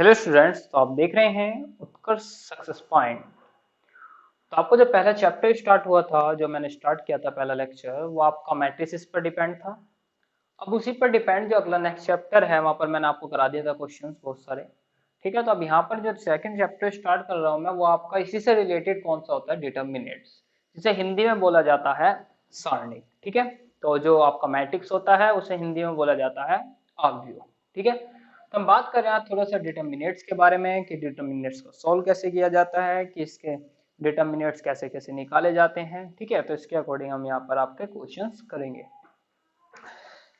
Hello students, तो आप देख रहे हैं उत्कर्ष सक्सेस पॉइंट। तो आपको जो पहला चैप्टर स्टार्ट हुआ था, जो मैंने स्टार्ट किया था पहला लेक्चर, वो आपका मैट्रिसेस पर डिपेंड था। अब उसी पर डिपेंड जो अगला नेक्स्ट चैप्टर है, वहां पर मैंने आपको करा दिया था क्वेश्चंस बहुत सारे। ठीक है, तो अब यहाँ पर जो सेकंड चैप्टर स्टार्ट कर रहा हूँ मैं, वो आपका इसी से रिलेटेड कौन सा होता है, डिटर्मिनेट्स, जिसे हिंदी में बोला जाता है सारणी। ठीक है, तो जो आपका मैट्रिक्स होता है उसे हिंदी में बोला जाता है आव्यूह। ठीक है, तो हम बात कर रहे हैं थोड़ा सा डिटर्मिनेट्स के बारे में कि डिटर्मिनेट्स को सॉल्व कैसे किया जाता है, कि इसके डिटर्मिनेट्स कैसे कैसे निकाले जाते हैं। ठीक है, तो इसके अकॉर्डिंग हम यहाँ पर आपके क्वेश्चंस करेंगे।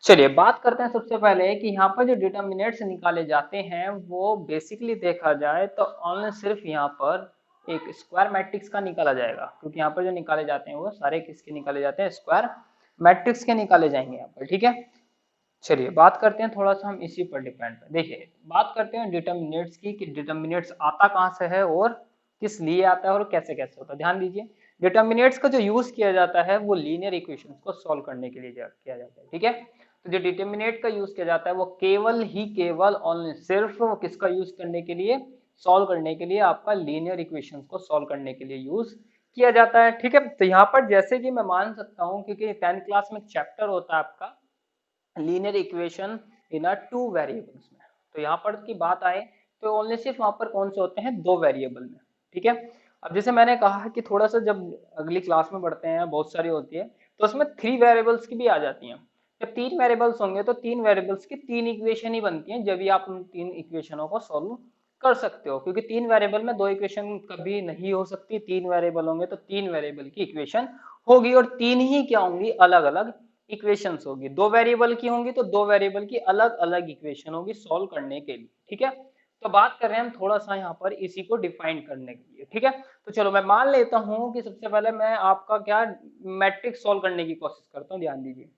चलिए बात करते हैं सबसे पहले कि यहाँ पर जो डिटर्मिनेट्स निकाले जाते हैं वो बेसिकली देखा जाए तो ऑनली सिर्फ यहाँ पर एक स्क्वायर मैट्रिक्स का निकाला जाएगा, क्योंकि यहाँ पर जो निकाले जाते हैं वो सारे किसके निकाले जाते हैं, स्क्वायर मैट्रिक्स के निकाले जाएंगे यहाँ पर। ठीक है, चलिए बात करते हैं थोड़ा सा हम इसी पर डिपेंड है। देखिए बात करते हैं डिटर्मिनेट्स की, कि डिटर्मिनेट्स आता कहाँ से है और किस लिए आता है और कैसे कैसे होता है। ध्यान दीजिए, डिटर्मिनेट्स का जो यूज किया जाता है वो लीनियर इक्वेशंस को सॉल्व करने के लिए किया जाता है। ठीक है, तो जो डिटर्मिनेट का यूज किया जाता है वो केवल ही केवल ओनली सिर्फ किसका यूज करने के लिए, सॉल्व करने के लिए, आपका लीनियर इक्वेशंस को सॉल्व करने के लिए यूज किया जाता है। ठीक है, तो यहाँ पर जैसे कि मैं मान सकता हूँ, क्योंकि 10th क्लास में एक चैप्टर होता है आपका linear equation in a two variables में, तो यहाँ पर की बात आए तो ओनली सिर्फ वहां पर कौन से होते हैं, दो वेरिएबल में। ठीक है, अब जैसे मैंने कहा कि थोड़ा सा जब अगली क्लास में बढ़ते हैं बहुत सारी होती है, तो उसमें थ्री वेरिएबल्स की भी आ जाती हैं। जब तीन वेरिएबल्स होंगे तो तीन वेरिएबल्स की तीन इक्वेशन ही बनती हैं, जब भी आप उन तीन इक्वेशनों को सॉल्व कर सकते हो, क्योंकि तीन वेरिएबल में दो इक्वेशन कभी नहीं हो सकती। तीन वेरिएबल होंगे तो तीन वेरिएबल की इक्वेशन होगी, और तीन ही क्या होंगी, अलग अलग इक्वेशंस होगी। दो वेरिएबल की होंगी तो दो वेरिएबल की अलग अलग इक्वेशन होगी सॉल्व करने के लिए। ठीक है, तो बात कर रहे हैं हम थोड़ा सा यहाँ पर इसी को डिफाइन करने के लिए। ठीक है, तो चलो मैं मान लेता हूँ कि सबसे पहले मैं आपका क्या मैट्रिक्स सॉल्व करने की कोशिश करता हूँ। ध्यान दीजिए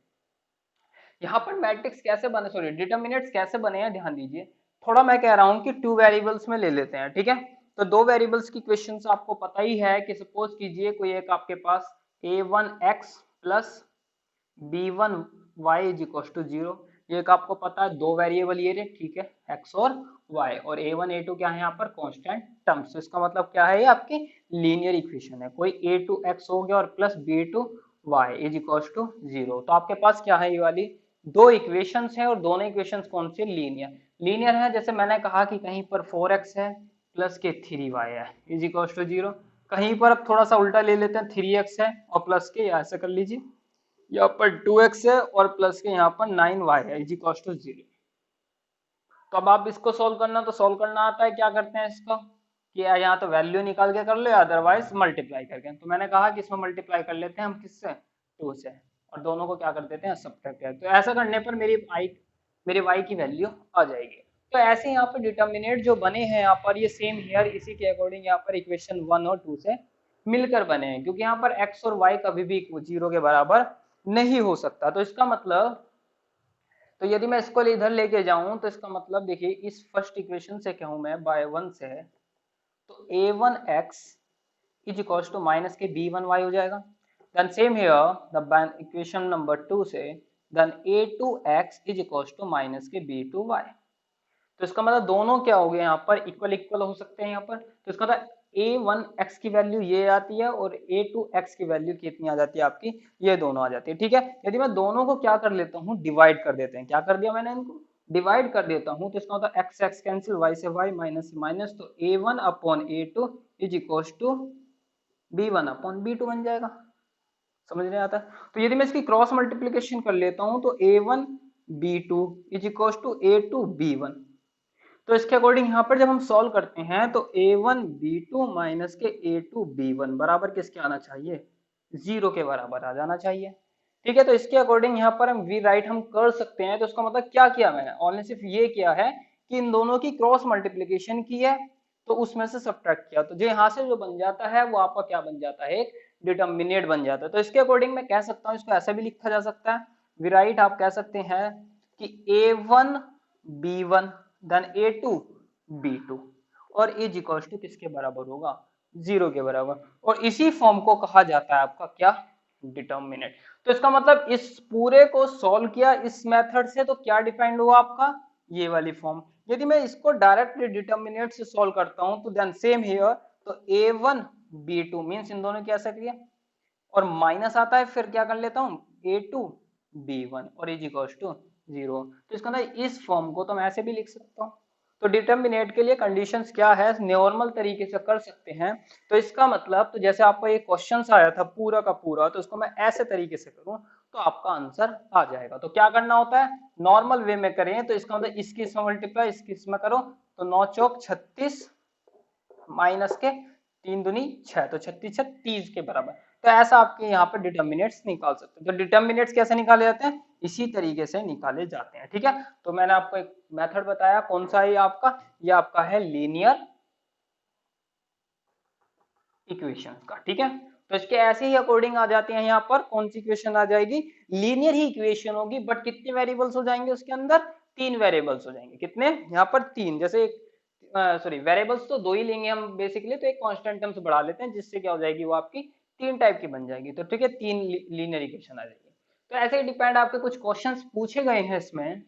यहाँ पर मैट्रिक्स कैसे बने, सॉरी डिटर्मिनेट्स कैसे बने हैं, ध्यान दीजिए। थोड़ा मैं कह रहा हूँ कि टू वेरिएबल्स में ले लेते हैं। ठीक है, तो दो वेरिएबल्स की क्वेश्चंस आपको पता ही है कि सपोज कीजिए कोई एक आपके पास a1x plus b1y is equal to 0। ये एक आपको पता है दो वेरिएबल ये रहे। ठीक है, x और y, और a1 a2 क्या है यहाँ पर, कांस्टेंट टर्म्स। तो इसका मतलब क्या है, ये आपकी लीनियर इक्वेशन है। कोई a2x हो गया और plus b2y is equal to 0। तो आपके पास क्या है, ये वाली दो इक्वेशंस हैं, और दोनों इक्वेशंस कौन सी, लीनियर लीनियर है। जैसे मैंने कहा कि कहीं पर 4x है प्लस के 3y है इज इक्वल टू 0। कहीं पर अब थोड़ा सा उल्टा ले लेते हैं, 3x है और प्लस के, ऐसा कर लीजिए, यहाँ पर 2x है और प्लस के यहाँ पर 9y है इज इक्वल टू 0। तो अब आप इसको सोल्व करना, तो सोल्व करना आता है, क्या करते हैं इसको कि यहाँ तो वैल्यू निकाल के कर लो, अदरवाइज मल्टीप्लाई करके। तो मैंने कहा कि इसमें मल्टीप्लाई कर लेते हैं हम, किससे, 2 से, और दोनों को क्या कर देते हैं, सब्ट्रैक्ट कर। तो ऐसा करने पर मेरी y की वैल्यू आ जाएगी। तो ऐसे यहाँ पर डिटर्मिनेट जो बने हैं यहाँ पर, ये सेम हियर इसी के अकॉर्डिंग यहाँ पर इक्वेशन 1 और 2 से मिलकर बने हैं, क्योंकि यहाँ पर x और y कभी भी 0 के बराबर नहीं हो सकता। तो इसका मतलब, तो यदि मैं इसको इधर लेके जाऊं तो इसका मतलब देखिए, इस फर्स्ट इक्वेशन से कहूं मैं बाय 1 से, तो a1x is equal to minus के b1y हो जाएगा। Then same here the equation number 2 से, then a2x is equal to minus के b2y। तो इसका मतलब दोनों क्या हो गए, यहाँ पर इक्वल इक्वल हो सकते हैं यहाँ पर। तो इसका मतलब a1x की वैल्यू ये आती है और a2x की वैल्यू कितनी आ जाती है आपकी, ये दोनों आ जाती है। ठीक है, यदि मैं दोनों को क्या कर लेता हूँ, डिवाइड कर देते हैं। क्या कर दिया मैंने, इनको डिवाइड कर देता हूँ, तो इसका मतलब x x कैंसिल, y से y, माइनस से माइनस, तो a1 upon a2 is equal to b1 upon b2 बन जाएगा। समझ नहीं आता, तो यदि मैं इसकी क्रॉस मल्टीप्लीकेशन कर लेता हूँ तो a1 b2 is equal to a2 b1। तो इसके अकॉर्डिंग यहाँ पर जब हम सॉल्व करते हैं तो a1 b2 माइनस के a2 b1 बराबर किसके आना चाहिए, 0 के बराबर आ जाना चाहिए। ठीक है, तो इसके अकॉर्डिंग यहाँ पर हम वी राइट हम कर सकते हैं। तो इसका मतलब क्या किया मैंने, ओनली सिर्फ ये किया है कि इन दोनों की क्रॉस मल्टीप्लीकेशन की है, तो उसमें से सब्ट्रैक्ट किया, तो जो यहाँ से जो बन जाता है वो आपका क्या बन जाता है, एक डिटर्मिनेट बन जाता है। तो इसके अकॉर्डिंग मैं कह सकता हूँ, इसको ऐसा भी लिखा जा सकता है, वी राइट आप कह सकते हैं कि a1 b1 then a2 b2 और इज इक्वल टू किसके बराबर होगा, 0 के बराबर। और इसी फॉर्म को कहा जाता है आपका क्या, डिटर्मिनेट। तो इसका मतलब इस पूरे को सॉल्व किया इस मेथड से, तो क्या डिफाइंड हुआ आपका, ये वाली फॉर्म। यदि मैं इसको डायरेक्टली डिटर्मिनेंट से सॉल्व करता हूं तो देन सेम हियर, तो a1 b2 मींस इन दोनों की ऐसा किया और माइनस आता है, फिर क्या कर लेता हूं a2 b1 और इज इक्वल्स टू 0। तो इसका अंदर इस फॉर्म को तो मैं ऐसे भी लिख सकता हूं। तो डिटर्मिनेट के लिए कंडीशंस क्या है, नॉर्मल तरीके से कर सकते हैं। तो इसका मतलब, तो जैसे आपको ये क्वेश्चन आया था पूरा का पूरा, तो इसको मैं ऐसे तरीके से करूं तो आपका आंसर आ जाएगा। तो क्या करना होता है, नॉर्मल वे में करें तो इसका मतलब इसकी इसमें मल्टीप्लाई इसकी इसमें करो, तो 9 चौक 36 माइनस के 3 दूनी 6, तो 36 6 30 के बराबर। तो ऐसा आपके यहाँ पर डिटर्मिनेट्स निकाल सकते हैं। तो डिटर्मिनेट्स कैसे निकाले जाते हैं, इसी तरीके से निकाले जाते हैं। ठीक है, तो मैंने आपको एक मेथड बताया, कौन सा है आपका, ये आपका है लीनियर इक्वेशन का। ठीक है, तो इसके ऐसे ही अकॉर्डिंग आ जाते हैं, यहाँ पर कौन सी इक्वेशन आ जाएगी, लीनियर ही इक्वेशन होगी, बट कितने वेरिएबल्स हो जाएंगे उसके अंदर, 3 वेरिएबल्स हो जाएंगे। कितने, यहाँ पर 3, जैसे सॉरी वेरिएबल्स तो 2 ही लेंगे हम बेसिकली, तो एक कांस्टेंट टर्म से बढ़ा लेते हैं, जिससे क्या हो जाएगी वो आपकी 3 टाइप की बन जाएगी। तो ठीक है, 3 लीनियर इक्वेशन आ जाएगी। तो ऐसे ही डिपेंड, आपके कुछ क्वेश्चंस पूछे गए हैं इसमें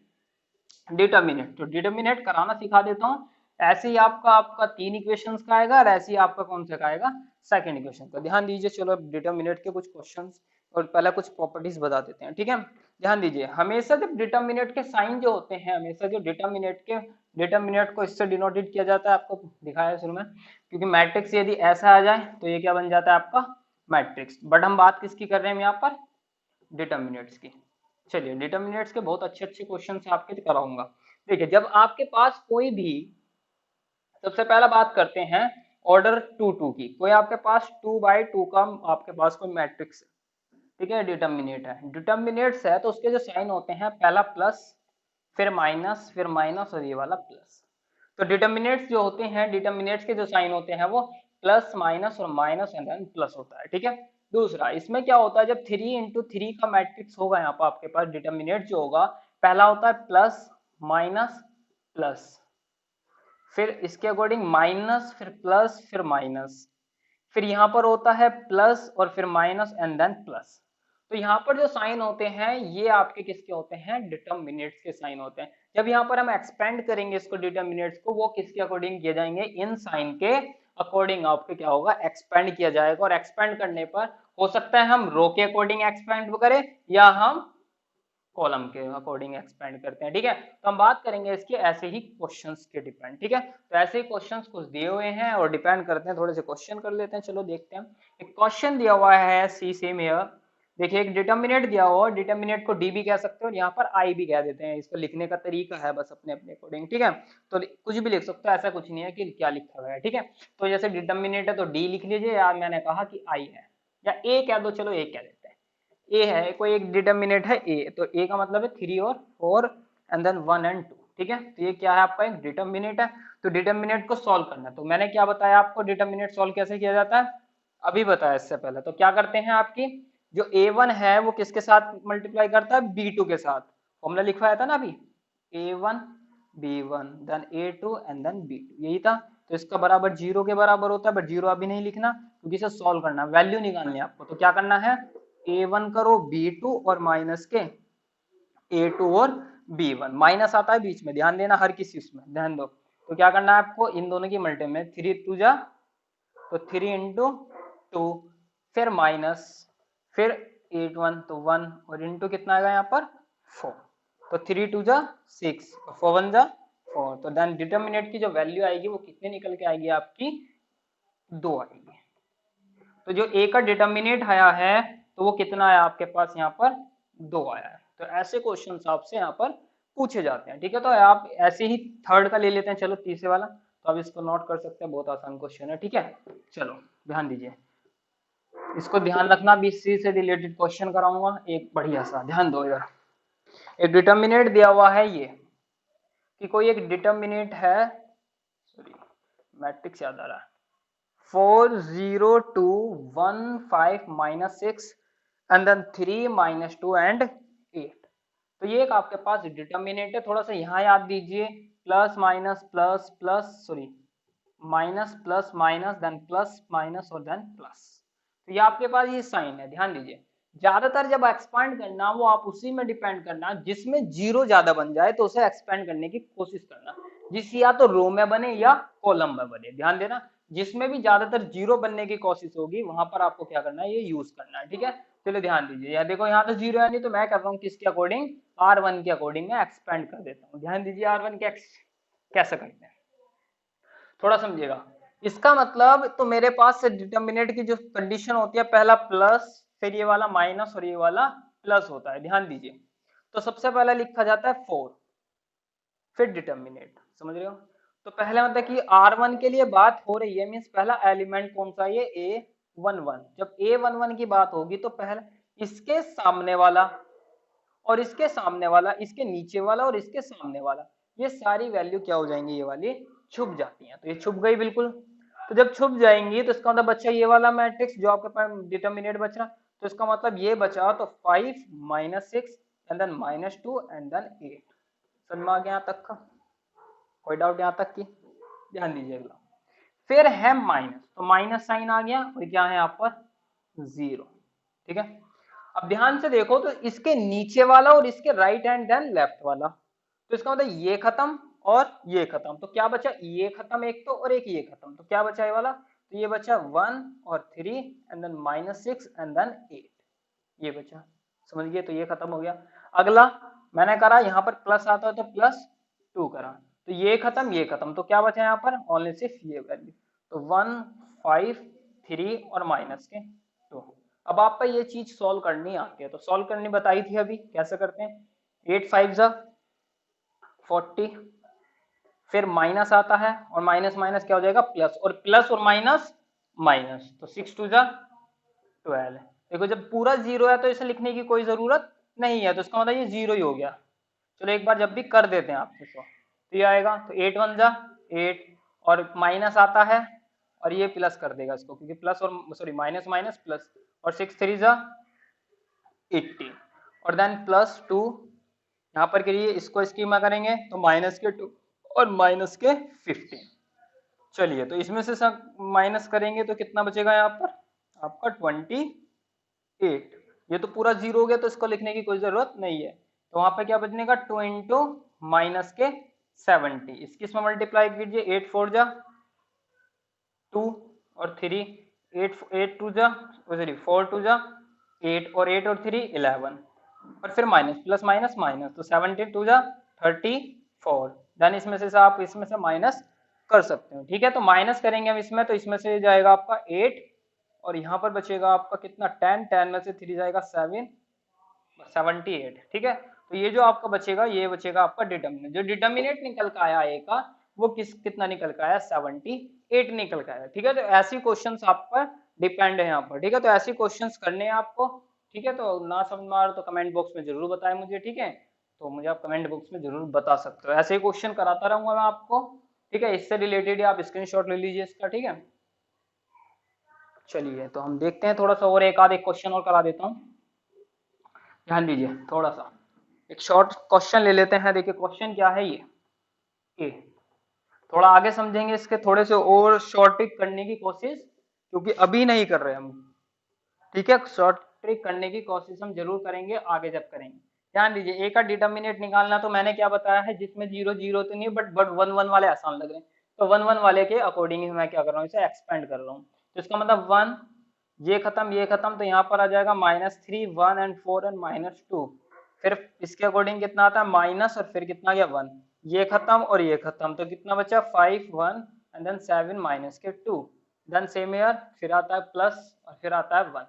डिटर्मिनेट, तो डिटर्मिनेट कराना सिखा देता हूँ। ऐसे ही आपका आपका 3 इक्वेशंस का आएगा, और ऐसे ही आपका कौन सा का आएगा, सेकंड इक्वेशन का। ध्यान दीजिए, चलो अब डिटर्मिनेट के कुछ क्वेश्चंस और पहले कुछ प्रॉपर्टीज बता देते हैं। ठीक है, ध्यान दीजिए, हमेशा जब डिटर्मिनेट के साइन जो होते हैं, हमेशा जो डिटर्मिनेट को इससे डिनोटेड किया जाता है, आपको दिखाया शुरू में, क्योंकि मैट्रिक्स यदि ऐसा आ जाए तो ये क्या बन जाता है आपका मैट्रिक्स। बट हम बात किसकी कर रहे हैं यहाँ पर, डिटर्मिनेट्स की। चलिए, डिटर्मिनेट्स के बहुत अच्छे अच्छे क्वेश्चन आपके कराऊंगा। देखिए, जब आपके पास कोई भी, सबसे पहला बात करते हैं ऑर्डर 2 की, कोई आपके पास 2 by 2 का आपके पास कोई मैट्रिक्स है, ठीक है, डिटर्मिनेट है, डिटर्मिनेट्स है, तो उसके जो साइन होते हैं, पहला प्लस, फिर माइनस और ये वाला प्लस। तो डिटर्मिनेट्स जो होते हैं, डिटर्मिनेट्स के जो साइन होते हैं वो प्लस माइनस और माइनस एंड देन प्लस होता है। ठीक है, दूसरा इसमें क्या होता है, जब 3 into 3 का मैट्रिक्स होगा, यहाँ पर आपके पास डिटर्मिनेट जो होगा, पहला होता है प्लस माइनस प्लस, फिर इसके अकॉर्डिंग माइनस, फिर प्लस, फिर माइनस, फिर यहाँ पर होता है प्लस और फिर माइनस एंड देन प्लस। तो यहाँ पर जो साइन होते हैं ये आपके किसके होते हैं, डिटर्मिनेट्स के साइन होते हैं। जब यहाँ पर हम एक्सपेंड करेंगे इसको डिटर्मिनेट्स को, वो किसके अकॉर्डिंग किए जाएंगे, इन साइन के अकॉर्डिंग आपके क्या होगा, एक्सपेंड किया जाएगा। और एक्सपेंड करने पर हो सकता है हम रो के अकॉर्डिंग एक्सपेंड करें, या हम कॉलम के अकॉर्डिंग एक्सपेंड करते हैं। ठीक है, तो हम बात करेंगे इसके ऐसे ही क्वेश्चंस के डिपेंड। ठीक है, तो ऐसे ही क्वेश्चंस कुछ दिए हुए हैं और डिपेंड करते हैं, थोड़े से क्वेश्चन कर लेते हैं। चलो देखते हैं, एक क्वेश्चन दिया हुआ है सी सेम हियर। देखिए, एक डिटर्मिनेट दिया हुआ है, डिटर्मिनेट को डी भी कह सकते हो और यहाँ पर आई भी कह देते हैं, इसको लिखने का तरीका है बस अपने अपने अकॉर्डिंग। ठीक है, तो कुछ भी लिख सकते हो, ऐसा कुछ नहीं है कि क्या लिखा हुआ है। ठीक है, तो जैसे डिटर्मिनेट है तो डी लिख लीजिए, या मैंने कहा कि आई है, या ए कह दो, चलो ए कह देते हैं। ए है, कोई एक डिटर्मिनेट है ए, तो ए का मतलब है 3 और 4 एंड देन 1 and 2। ठीक है, तो ये क्या है आपका एक डिटर्मिनेट है। तो डिटर्मिनेट को सॉल्व करना है, तो मैंने क्या बताया आपको, डिटर्मिनेट सॉल्व कैसे किया जाता है, अभी बताया इससे पहले। तो क्या करते हैं, आपकी जो a1 है वो किसके साथ मल्टीप्लाई करता है, b2 के साथ। फॉर्मूला लिखवाया था ना अभी, a1 b1 then a2 and then b2, यही था। तो इसका बराबर 0 के बराबर होता है, बट 0 अभी नहीं लिखना क्योंकि इसे सॉल्व करना है, वैल्यू निकालनी है आपको। तो क्या करना है, a1 करो b2 और माइनस के a2 और b1, माइनस आता है बीच में, ध्यान देना हर किसी उसमें ध्यान दो। तो क्या करना है आपको, इन दोनों की मल्टी में 3 2 जा, तो 3 into 2, फिर माइनस, फिर 8 1 तो 1, और इंटू कितना आएगा यहाँ पर 4, तो 3 2 जा 6, 4 1 जा 4। तो देन डिटर्मिनेट की जो वैल्यू आएगी वो कितने निकल के आएगी आपकी, 2 आएगी। तो जो ए का डिटर्मिनेट आया है तो वो कितना आया आपके पास, यहाँ पर 2 आया है। तो ऐसे क्वेश्चन आपसे यहाँ पर पूछे जाते हैं। ठीक है, तो आप ऐसे ही थर्ड का ले लेते हैं, चलो तीसरे वाला, तो आप इसको नोट कर सकते हैं, बहुत आसान क्वेश्चन है। ठीक है, चलो ध्यान दीजिए, इसको ध्यान रखना, बीसी से रिलेटेड क्वेश्चन कराऊंगा एक बढ़िया सा, ध्यान दो इधर। एक डिटर्मिनेट दिया हुआ है ये, कि कोई एक डिटर्मिनेट है, सॉरी मैट्रिक्स याद आ रहा है, 4 0 2 1 5 minus 6 and then 3 minus 2 and 8। तो ये एक आपके पास डिटर्मिनेट है, थोड़ा सा यहाँ याद दीजिए, plus minus plus plus, sorry minus plus minus then plus minus और देन प्लस। तो ये आपके पास ये साइन है, ध्यान दीजिए। ज्यादातर जब एक्सपांड करना वो आप उसी में डिपेंड करना जिसमें जीरो ज्यादा बन जाए तो उसे एक्सपेंड करने की कोशिश करना, जिस या तो रो में बने या कॉलम में बने। ध्यान देना, जिसमें भी ज्यादातर जीरो बनने की कोशिश होगी वहां पर आपको क्या करना है, ये यूज करना है। ठीक है, चलो ध्यान दीजिए, यहाँ देखो यहाँ तो जीरो है नहीं, तो मैं कर रहा हूँ किसके अकॉर्डिंग, R1 के अकॉर्डिंग मैं एक्सपेंड कर देता हूँ। ध्यान दीजिए R1 के कैसे करते हैं थोड़ा समझिएगा। इसका मतलब तो मेरे पास से डिटर्मिनेंट की जो कंडीशन होती है, पहला प्लस, फिर ये वाला माइनस और ये वाला प्लस होता है। ध्यान दीजिए, तो सबसे पहला लिखा जाता है 4, फिर डिटर्मिनेंट, समझ रहे हो। तो पहले मतलब कि R1 के लिए बात हो रही है, मीन्स पहला एलिमेंट कौन सा है, ये A11। जब A11 की बात होगी तो पहले इसके सामने वाला और इसके सामने वाला, इसके नीचे वाला और इसके सामने वाला, ये सारी वैल्यू क्या हो जाएंगी, ये वाली छुप जाती हैं। तो ये छुप गई बिल्कुल। तो जब छुप जाएंगी तो इसका मतलब बच्चा ये वाला मैट्रिक्स जो आपके पास डिटर्मिनेट बच रहा, तो इसका मतलब ये बचा तो 5 -6 एंड देन -2 एंड देन 8। समझ में आ गया यहाँ तक का, कोई डाउट यहाँ तक की। ध्यान दीजिए अगला, फिर है माइनस, तो माइनस साइन आ गया और क्या है यहाँ पर 0। ठीक है, अब ध्यान से देखो तो इसके नीचे वाला और इसके राइट हैंड देन लेफ्ट वाला, तो इसका मतलब ये खत्म और ये खत्म, तो क्या बचा, ये खत्म एक तो और एक ये खत्म, तो क्या बचा ये वाला, तो ये बचा 1 और 3 एंड देन -6 एंड देन 8, ये बचा। समझ गए, तो ये खत्म हो गया। अगला मैंने करा यहाँ पर प्लस आता है तो +2 करा, तो ये खत्म, तो क्या बचा यहाँ पर, ओनली सिर्फ ये वैल्यू, तो 1 5 3 और -2। अब आपको ये चीज सॉल्व करनी आती है, तो सॉल्व करनी बताई थी अभी, कैसे करते हैं, 8 5 जा 40, फिर माइनस आता है और माइनस माइनस क्या हो जाएगा प्लस, और प्लस और माइनस माइनस, तो 6 2 जा 12। देखो जब पूरा जीरो है तो इसे लिखने की कोई जरूरत नहीं है, तो इसका मतलब ये जीरो ही हो गया। चलो एक बार जब भी कर देते हैं आप इसको, तो ये आएगा, तो 8 1 जा 8, और माइनस आता है और ये प्लस कर देगा इसको, क्योंकि प्लस और सॉरी माइनस माइनस प्लस, और 6 3 जा 80, और देन +2, यहाँ पर के लिए इसको स्कीमा करेंगे तो -2 और -15। चलिए, तो इसमें से सब माइनस करेंगे तो कितना बचेगा यहाँ पर आपका 28। ये तो पूरा जीरो हो गया तो इसको लिखने की कोई जरूरत नहीं है, तो वहां पे क्या बचने का 2 इंटू -70, इसकी इसमें मल्टीप्लाई कीजिए, 8 4 जा 2 और 3, 8 8 2 जा सॉरी 4 2 जा 8, और 8 और 3 11, और फिर माइनस प्लस माइनस माइनस, तो 17 2 जा 34। देन इसमें से आप इसमें से माइनस कर सकते हो। ठीक है, तो माइनस करेंगे हम इसमें, तो इसमें से जाएगा आपका 8 और यहाँ पर बचेगा आपका कितना 10, 10 में से 3 जाएगा 7 78। ठीक है, तो ये जो आपका बचेगा ये बचेगा आपका डिटर्मिनेंट, जो डिटर्मिनेंट निकल का आया ए का वो कितना निकल का आया 78 निकल का आया। ठीक है, तो ऐसी क्वेश्चंस आप पर डिपेंड है यहाँ पर। ठीक है, तो ऐसी क्वेश्चंस करने हैं आपको। ठीक है, तो ना समझ में आ रहा तो कमेंट बॉक्स में जरूर बताएं मुझे। ठीक है, तो मुझे आप कमेंट बॉक्स में जरूर बता सकते हो, ऐसे ही क्वेश्चन कराता रहूंगा मैं आपको। ठीक है, इससे रिलेटेड आप स्क्रीनशॉट ले लीजिए इसका। ठीक है, चलिए तो हम देखते हैं थोड़ा सा और एक आध एक क्वेश्चन और करा देता हूँ। ध्यान दीजिए, थोड़ा सा एक शॉर्ट क्वेश्चन ले लेते हैं। देखिए क्वेश्चन क्या है, ये थोड़ा आगे समझेंगे, इसके थोड़े से और शॉर्ट ट्रिक करने की कोशिश, क्योंकि अभी नहीं कर रहे हम। ठीक है, शॉर्ट ट्रिक करने की कोशिश हम जरूर करेंगे आगे जब करेंगे। ध्यान दीजिए, ए का डिटर्मिनेट निकालना तो मैंने क्या बताया है, जिसमें जीरो जीरो तो नहीं, बट 1 1 वाले आसान लग रहे हैं, तो 1 1 वाले के अकॉर्डिंग ही मैं क्या कर रहा हूँ, इसे एक्सपेंड कर रहा हूँ। तो इसका मतलब 1, ये खत्म, तो यहाँ पर आ जाएगा -3 1 एंड 4 एंड -2, फिर इसके अकॉर्डिंग कितना आता है माइनस, और फिर कितना गया 1, ये खत्म और ये खत्म, तो कितना बचा 5 1 and then 7 -2, then same year, फिर आता है प्लस और फिर आता है 1,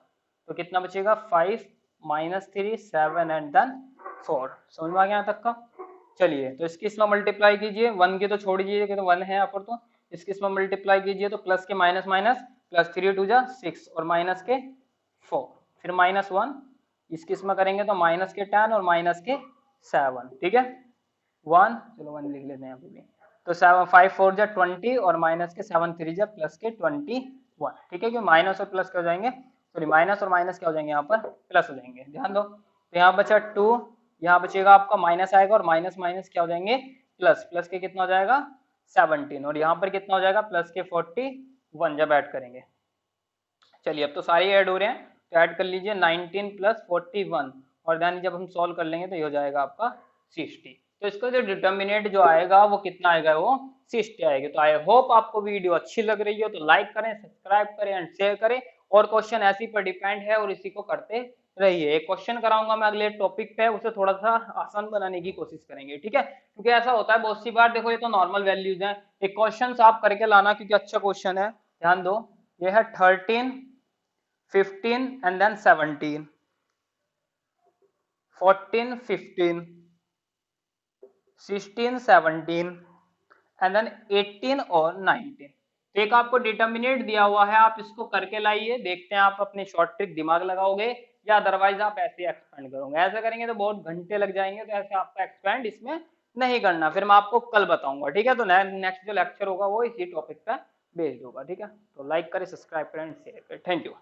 तो कितना बचेगा 5 -3 7 एंड देन 4। समझ में आ गया यहाँ तक का। चलिए, तो इसकी इसमें मल्टीप्लाई कीजिए, 1 की तो छोड़ दीजिए कि तो 1 है यहाँ पर, तो इसकी इसमें मल्टीप्लाई कीजिए, तो प्लस के माइनस माइनस, प्लस 3 2 जा 6 और माइनस के 4, फिर -1, इसकी इसमें करेंगे तो माइनस के 10 और माइनस के 7। ठीक है, 1, चलो 1 लिख लेते हैं यहाँ पे भी, तो 7 5 4 जा 20 और माइनस के 7 3 जा प्लस के 21। ठीक है, क्योंकि माइनस और प्लस क्या हो जाएंगे, सॉरी माइनस और माइनस क्या हो जाएंगे यहाँ पर प्लस हो जाएंगे। ध्यान दो, तो यहाँ बचा 2, यहाँ बचेगा आपका माइनस आएगा और माइनस माइनस क्या हो जाएंगे प्लस, प्लस के कितना हो जाएगा 17, और यहाँ पर कितना हो जाएगा प्लस के 41 जब ऐड करेंगे। चलिए अब तो सारे ऐड हो रहे हैं, तो ऐड कर लीजिए 19 प्लस 41 और देन जब हम सॉल्व कर लेंगे तो ये हो जाएगा आपका 60। तो इसका जो डिटर्मिनेंट जो आएगा वो कितना आएगा, वो 60 आएगी। तो आई होप आपको वीडियो अच्छी लग रही हो तो लाइक करें, सब्सक्राइब करें एंड शेयर करें। और क्वेश्चन ऐसी पर डिपेंड है और इसी को करते रहिए। एक क्वेश्चन कराऊंगा मैं अगले टॉपिक पे, उसे थोड़ा सा आसान बनाने की कोशिश करेंगे, ठीक है। क्योंकि ऐसा होता है बहुत सी बार, देखो ये तो नॉर्मल वैल्यूज हैं, एक क्वेश्चन आप करके लाना क्योंकि अच्छा क्वेश्चन है। ध्यान दो, ये है 13, 15 एंड देन 17, 14, 15, 16, 17 एंड देन 18 और 19। तो एक आपको डिटर्मिनेट दिया हुआ है, आप इसको करके लाइए, देखते हैं आप अपने शॉर्ट ट्रिक दिमाग लगाओगे या अदरवाइज आप ऐसे एक्सपेंड करोगे। ऐसा करेंगे तो बहुत घंटे लग जाएंगे, तो ऐसे आपका एक्सपेंड इसमें नहीं करना। फिर मैं आपको कल बताऊंगा, ठीक है। तो नेक्स्ट जो लेक्चर होगा वो इसी टॉपिक पे बेस्ड होगा, ठीक है। तो लाइक करें, सब्सक्राइब करें, शेयर करें। Thank you.